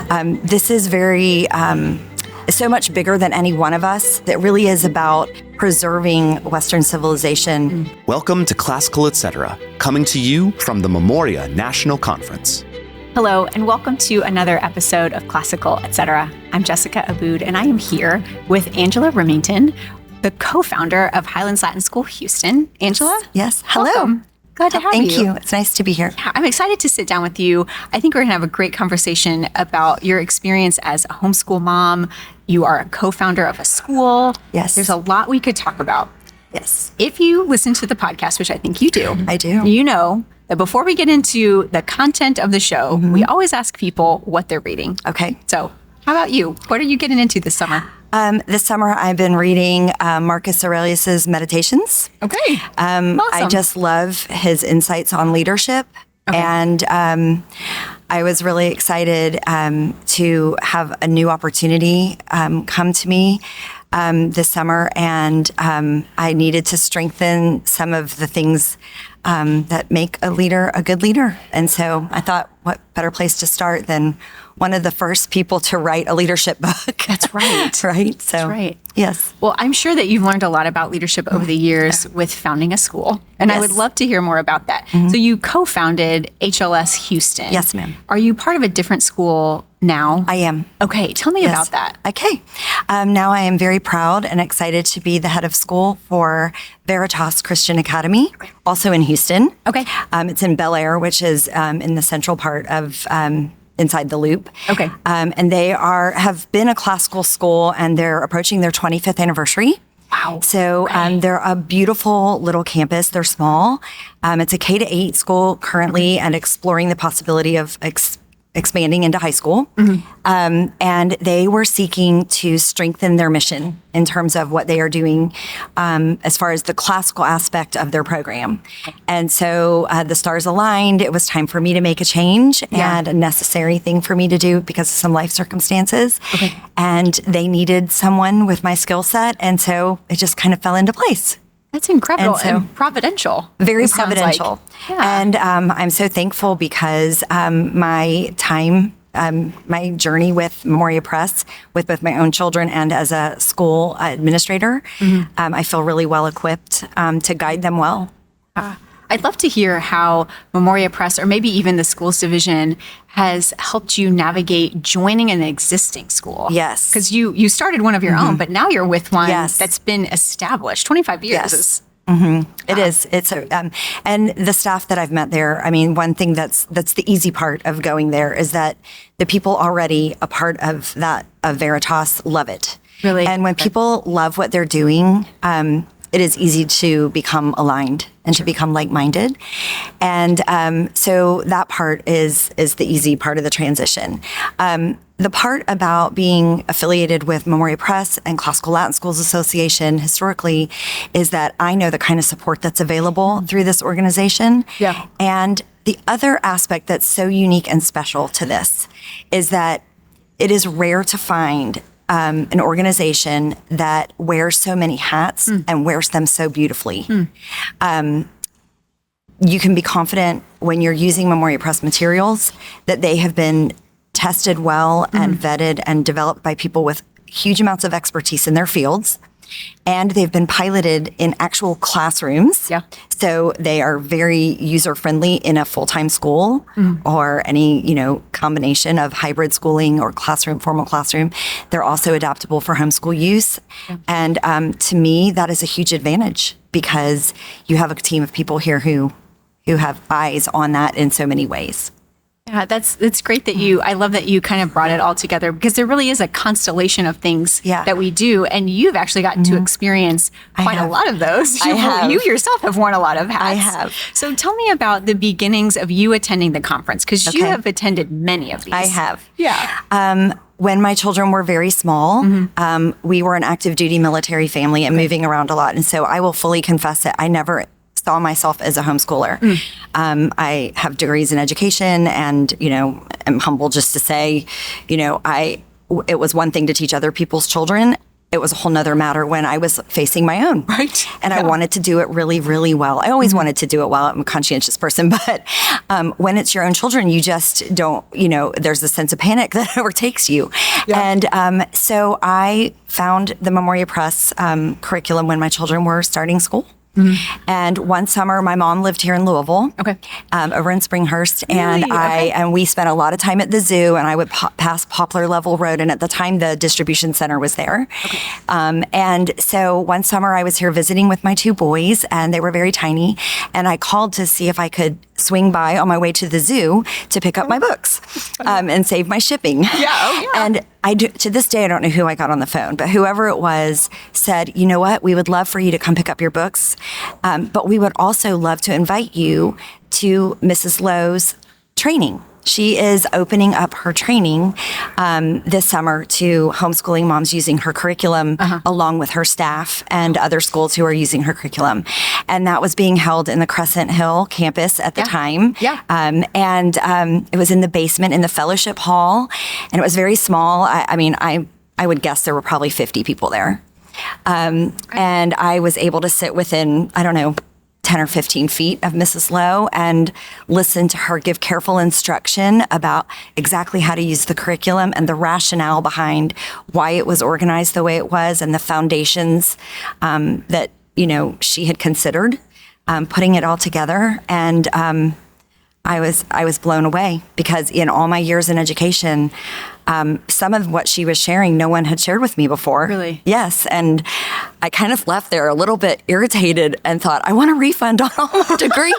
This is so much bigger than any one of us. That really is about preserving Western civilization. Welcome to Classical Etc., coming to you from the Memoria National Conference. Hello, and welcome to another episode of Classical Etc. I'm Jessica Aboud, and I am here with Angela Rimmington, the co-founder of Highlands Latin School Houston. Angela? Yes. Hello. Welcome. Glad to have you. Thank you. It's nice to be here. Yeah, I'm excited to sit down with you. I think we're going to have a great conversation about your experience as a homeschool mom. You are a co-founder of a school. Yes. There's a lot we could talk about. Yes. If you listen to the podcast, which I think you do. I do. You know that before we get into the content of the show, we always ask people what they're reading. Okay. So how about you? What are you getting into this summer? This summer, I've been reading Marcus Aurelius's Meditations. Okay. Awesome. Awesome. I just love his insights on leadership. Okay. And I was really excited to have a new opportunity come to me this summer. And I needed to strengthen some of the things that make a leader a good leader. And so I thought, what better place to start than one of the first people to write a leadership book. That's right. Right? So, That's right. Yes. Well, I'm sure that you've learned a lot about leadership over the years with founding a school. And I would love to hear more about that. So you co-founded HLS Houston. Yes, ma'am. Are you part of a different school now? I am. Okay. Tell me about that. Okay. Now I am very proud and excited to be the head of school for Veritas Christian Academy, also in Houston. Okay. It's in Bel Air, which is in the central part of inside the loop. Okay. And they have been a classical school, and they're approaching their 25th anniversary. Wow. So they're a beautiful little campus. They're small. It's a K-8 school currently, and exploring the possibility of expanding into high school. And they were seeking to strengthen their mission in terms of what they are doing as far as the classical aspect of their program. And so the stars aligned. It was time for me to make a change and a necessary thing for me to do because of some life circumstances. Okay. And they needed someone with my skill set. And so it just kind of fell into place. That's incredible and providential. Very providential. Like. Yeah. And I'm so thankful because my journey with Memoria Press, with both my own children and as a school administrator, I feel really well equipped to guide them well. I'd love to hear how Memoria Press, or maybe even the schools division, has helped you navigate joining an existing school. Yes. Because you started one of your own, but now you're with one Yes. that's been established. 25 years. Yes. It is. It's and the staff that I've met there. I mean, one thing that's the easy part of going there is that the people already a part of that of Veritas love it. Really? And when people love what they're doing, it is easy to become aligned and to become like-minded. And so that part is the easy part of the transition. The part about being affiliated with Memoria Press and Classical Latin Schools Association historically is that I know the kind of support that's available through this organization. Yeah. And the other aspect that's so unique and special to this is that it is rare to find an organization that wears so many hats and wears them so beautifully. You can be confident when you're using Memoria Press materials that they have been tested well and vetted and developed by people with huge amounts of expertise in their fields. And they've been piloted in actual classrooms. Yeah. So they are very user-friendly in a full-time school or any, combination of hybrid schooling or formal classroom. They're also adaptable for homeschool use. Yeah. And to me, that is a huge advantage because you have a team of people here who have eyes on that in so many ways. Yeah, it's great that I love that you kind of brought it all together because there really is a constellation of things that we do. And you've actually gotten to experience quite a lot of those. You yourself have worn a lot of hats. I have. So tell me about the beginnings of you attending the conference because you have attended many of these. I have. Yeah. When my children were very small, we were an active duty military family and moving around a lot. And so I will fully confess that I never saw myself as a homeschooler. I have degrees in education and, am humble just to say, it was one thing to teach other people's children it was a whole nother matter when I was facing my own. Right. And I wanted to do it really, really well. I always wanted to do it well. I'm a conscientious person, but when it's your own children, you just don't, there's a sense of panic that overtakes you. Yeah. And so I found the Memoria Press curriculum when my children were starting school. Mm-hmm. And one summer, my mom lived here in Louisville, over in Springhurst, and we spent a lot of time at the zoo. And I would pass Poplar Level Road, and at the time, the distribution center was there. Okay. And so one summer, I was here visiting with my two boys, and they were very tiny. And I called to see if I could swing by on my way to the zoo to pick up my books and save my shipping. Yeah. And to this day, I don't know who I got on the phone, but whoever it was said, you know what, we would love for you to come pick up your books, but we would also love to invite you to Mrs. Lowe's training. She is opening up her training this summer to homeschooling moms using her curriculum along with her staff and other schools who are using her curriculum. And that was being held in the Crescent Hill campus at the time. Yeah. And it was in the basement in the fellowship hall, and it was very small. I would guess there were probably 50 people there. And I was able to sit within, 10 or 15 feet of Mrs. Lowe and listen to her give careful instruction about exactly how to use the curriculum and the rationale behind why it was organized the way it was and the foundations that, she had considered putting it all together. And I was blown away because in all my years in education, some of what she was sharing, no one had shared with me before. Really? Yes. And I kind of left there a little bit irritated and thought, I want a refund on all my degrees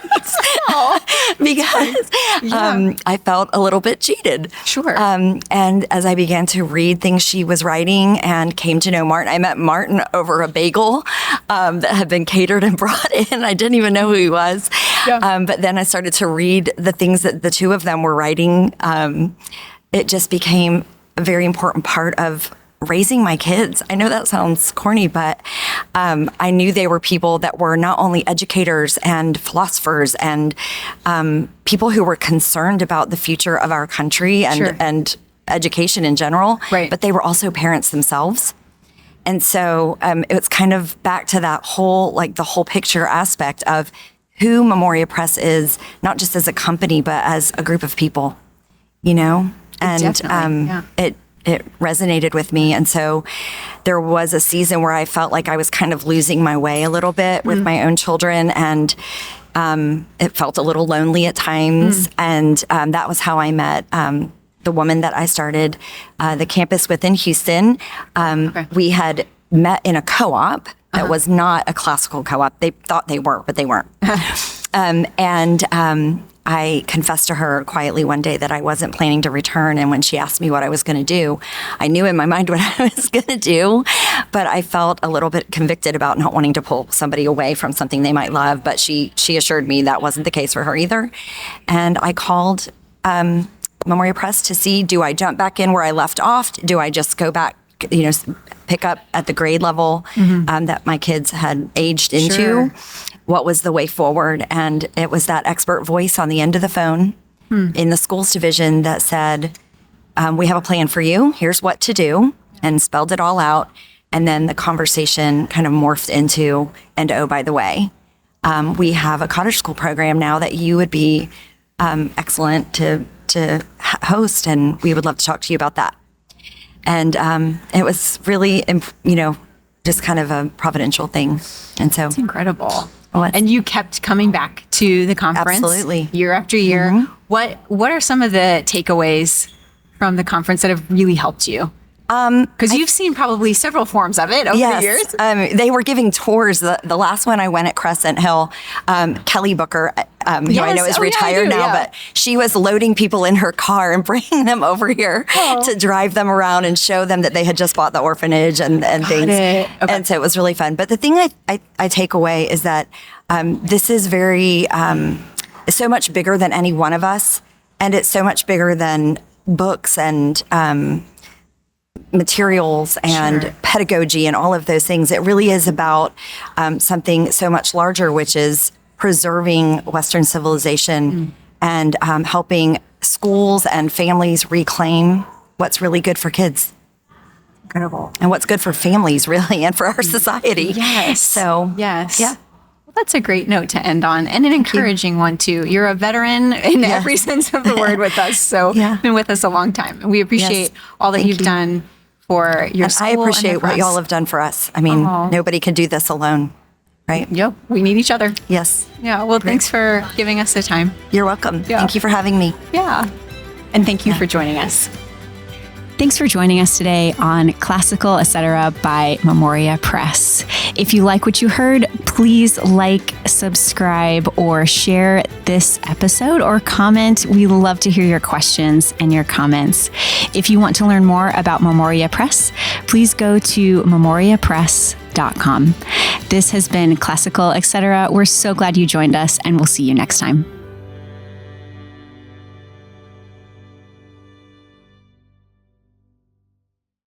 because I felt a little bit cheated. Sure. And as I began to read things she was writing and came to know Martin, I met Martin over a bagel that had been catered and brought in. I didn't even know who he was. Yeah. But then I started to read the things that the two of them were writing. It just became a very important part of raising my kids. I know that sounds corny, but I knew they were people that were not only educators and philosophers and people who were concerned about the future of our country and education in general, but they were also parents themselves. And so it was kind of back to that whole, the whole picture aspect of who Memoria Press is, not just as a company, but as a group of people, And it resonated with me. And so there was a season where I felt like I was kind of losing my way a little bit with my own children. And it felt a little lonely at times. And that was how I met the woman that I started the campus with in Houston. We had met in a co-op that was not a classical co-op. They thought they were, but they weren't. I confessed to her quietly one day that I wasn't planning to return. And when she asked me what I was going to do, I knew in my mind what I was going to do, but I felt a little bit convicted about not wanting to pull somebody away from something they might love. But she assured me that wasn't the case for her either. And I called Memoria Press to see, do I jump back in where I left off? Do I just go back, pick up at the grade level that my kids had aged into? Sure. What was the way forward? And it was that expert voice on the end of the phone in the schools division that said, we have a plan for you. Here's what to do, and spelled it all out. And then the conversation kind of morphed into, and oh, by the way, we have a cottage school program now that you would be excellent to host, and we would love to talk to you about that. And it was really, just kind of a providential thing. And so it's incredible. And you kept coming back to the conference year after year. Mm-hmm. What are some of the takeaways from the conference that have really helped you? Because you've seen probably several forms of it over the years. They were giving tours. The last one I went at Crescent Hill, Kelly Booker, who I know is retired now, but she was loading people in her car and bringing them over here to drive them around and show them that they had just bought the orphanage and things. Okay. And so it was really fun. But the thing I take away is that this is very, so much bigger than any one of us. And it's so much bigger than books and materials and pedagogy and all of those things. It really is about something so much larger, which is preserving Western civilization and helping schools and families reclaim what's really good for kids. Incredible. And what's good for families, really, and for our society. Yes. So, yes. Yeah. Well, that's a great note to end on, and an encouraging one, too. You're a veteran in every sense of the word with us. So you've been with us a long time. And we appreciate all that you've done for your school. I appreciate what y'all have done for us. I mean, nobody can do this alone, right? Yep. We need each other. Yes. Yeah. Well, thanks for giving us the time. You're welcome. Yeah. Thank you for having me. Yeah. And thank you for joining us. Thanks for joining us today on Classical Etc. by Memoria Press. If you like what you heard, please like, subscribe, or share this episode or comment. We love to hear your questions and your comments. If you want to learn more about Memoria Press, please go to memoriapress.com. This has been Classical Etc. We're so glad you joined us, and we'll see you next time.